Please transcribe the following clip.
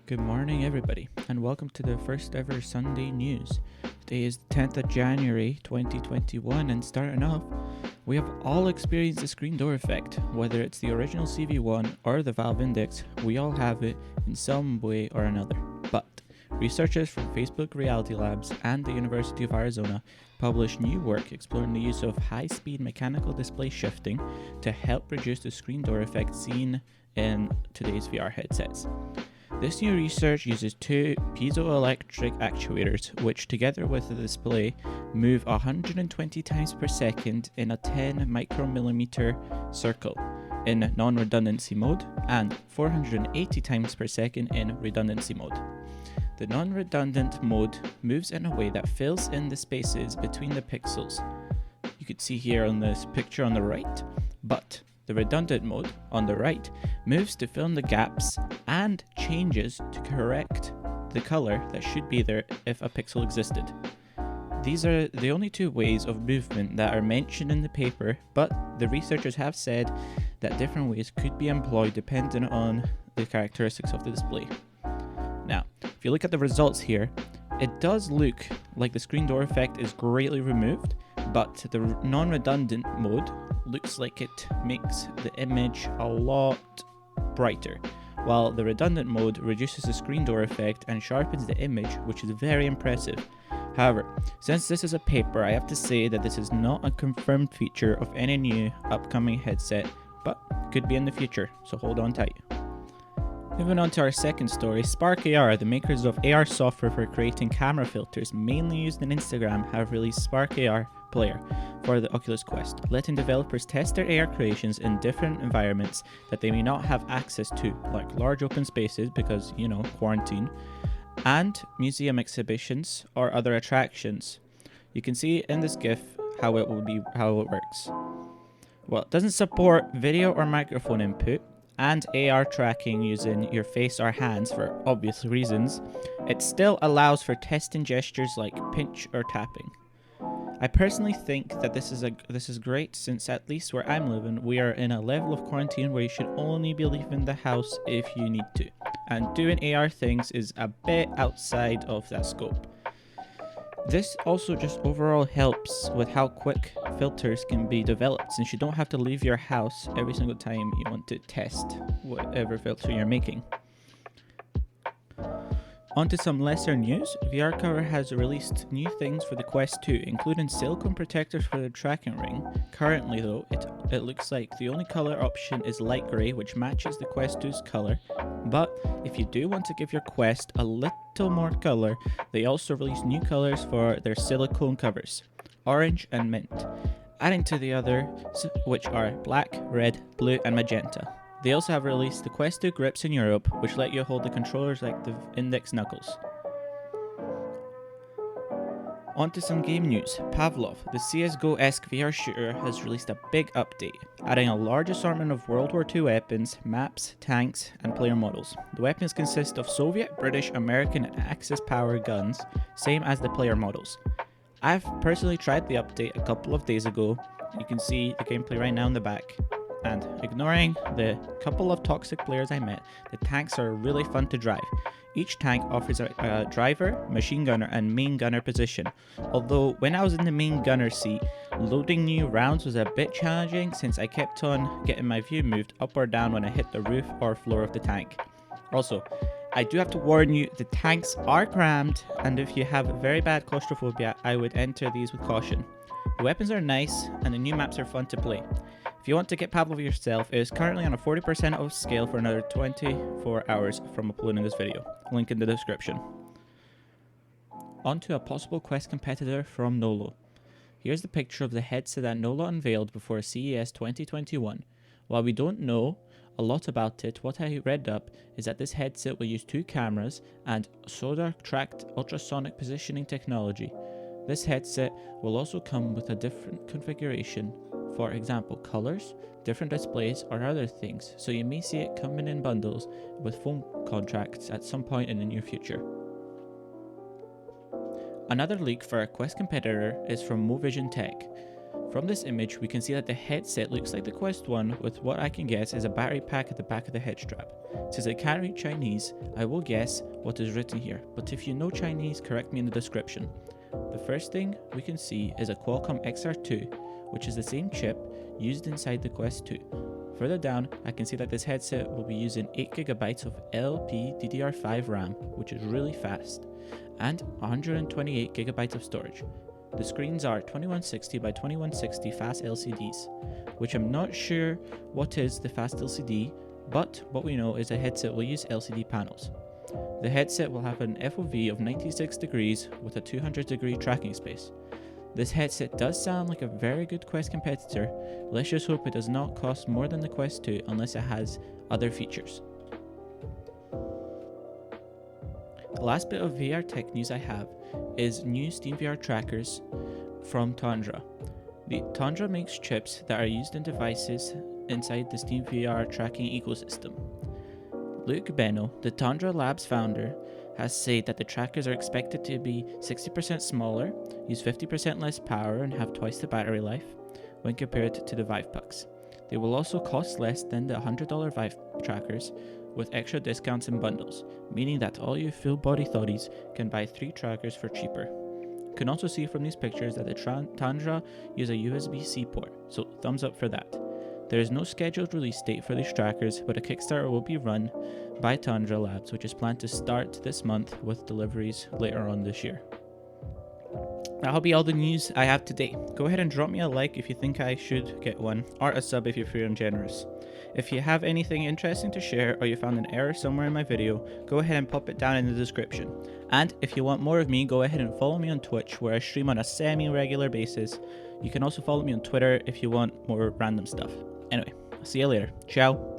Good morning, everybody, and welcome to the first ever Sunday news. Today is the 10th of January 2021, and starting off, we have all experienced the screen door effect. Whether it's the original CV1 or the Valve Index, we all have it in some way or another. But researchers from Facebook Reality Labs and the University of Arizona published new work exploring the use of high-speed mechanical display shifting to help reduce the screen door effect seen in today's VR headsets. This new research uses two piezoelectric actuators, which together with the display move 120 times per second in a 10 micromillimeter circle in non-redundancy mode and 480 times per second in redundancy mode. The non-redundant mode moves in a way that fills in the spaces between the pixels. You could see here on this picture on the right, but the redundant mode, on the right, moves to fill in the gaps and changes to correct the color that should be there if a pixel existed. These are the only two ways of movement that are mentioned in the paper, but the researchers have said that different ways could be employed depending on the characteristics of the display. Now, if you look at the results here, it does look like the screen door effect is greatly removed, but the non-redundant mode looks like it makes the image a lot brighter, while the redundant mode reduces the screen door effect and sharpens the image, which is very impressive. However, since this is a paper, I have to say that this is not a confirmed feature of any new upcoming headset, but could be in the future, so hold on tight. Moving on to our second story, Spark AR, the makers of AR software for creating camera filters mainly used in Instagram, have released Spark AR Player for the Oculus Quest, letting developers test their AR creations in different environments that they may not have access to, like large open spaces because, quarantine, and museum exhibitions or other attractions. You can see in this GIF how it works. Well, it doesn't support video or microphone input and AR tracking using your face or hands for obvious reasons. It still allows for testing gestures like pinch or tapping. I personally think that this is great, since at least where I'm living, we are in a level of quarantine where you should only be leaving the house if you need to, and doing AR things is a bit outside of that scope. This also just overall helps with how quick filters can be developed, since you don't have to leave your house every single time you want to test whatever filter you're making. On to some lesser news, VRCover has released new things for the Quest 2, including silicone protectors for the tracking ring. Currently though, it looks like the only color option is light grey, which matches the Quest 2's color, but if you do want to give your Quest a little more color, they also released new colors for their silicone covers, orange and mint, adding to the other, which are black, red, blue and magenta. They also have released the Quest 2 grips in Europe, which let you hold the controllers like the index knuckles. On to some game news. Pavlov, the CSGO-esque VR shooter, has released a big update, adding a large assortment of World War II weapons, maps, tanks, and player models. The weapons consist of Soviet, British, American, and Axis power guns, same as the player models. I've personally tried the update a couple of days ago. You can see the gameplay right now in the back. And ignoring the couple of toxic players I met, the tanks are really fun to drive. Each tank offers a driver, machine gunner, and main gunner position. Although when I was in the main gunner seat, loading new rounds was a bit challenging, since I kept on getting my view moved up or down when I hit the roof or floor of the tank. Also, I do have to warn you, the tanks are crammed, and if you have very bad claustrophobia, I would enter these with caution. The weapons are nice, and the new maps are fun to play. If you want to get Pavlov yourself, it is currently on a 40% off scale for another 24 hours from uploading this video. Link in the description. On to a possible Quest competitor from Nolo. Here's the picture of the headset that Nolo unveiled before CES 2021. While we don't know a lot about it, what I read up is that this headset will use two cameras and sonar-tracked ultrasonic positioning technology. This headset will also come with a different configuration, for example colors, different displays or other things, so you may see it coming in bundles with phone contracts at some point in the near future. Another leak for a Quest competitor is from Movision Tech. From this image, we can see that the headset looks like the Quest 1 with what I can guess is a battery pack at the back of the head strap. Since I can't read Chinese, I will guess what is written here, but if you know Chinese, correct me in the description. The first thing we can see is a Qualcomm XR2, which is the same chip used inside the Quest 2. Further down, I can see that this headset will be using 8GB of LPDDR5 RAM, which is really fast, and 128GB of storage. The screens are 2160 by 2160 fast LCDs, which I'm not sure what is the fast LCD, but what we know is the headset will use LCD panels. The headset will have an FOV of 96 degrees with a 200-degree tracking space. This headset does sound like a very good Quest competitor. Let's just hope it does not cost more than the Quest 2 unless it has other features. The last bit of VR tech news I have is new SteamVR trackers from Tundra. The Tundra makes chips that are used in devices inside the SteamVR tracking ecosystem. Luke Benno, the Tundra Labs founder, has said that the trackers are expected to be 60% smaller, use 50% less power, and have twice the battery life when compared to the Vive Pucks. They will also cost less than the $100 Vive trackers, with extra discounts and bundles, meaning that all you full body thotties can buy 3 trackers for cheaper. You can also see from these pictures that the Tundra use a USB-C port, so thumbs up for that. There is no scheduled release date for these trackers, but a Kickstarter will be run by Tundra Labs, which is planned to start this month with deliveries later on this year. That'll be all the news I have today. Go ahead and drop me a like if you think I should get one, or a sub if you're feeling generous. If you have anything interesting to share or you found an error somewhere in my video, go ahead and pop it down in the description. And if you want more of me, go ahead and follow me on Twitch, where I stream on a semi-regular basis. You can also follow me on Twitter if you want more random stuff. Anyway, I'll see you later. Ciao.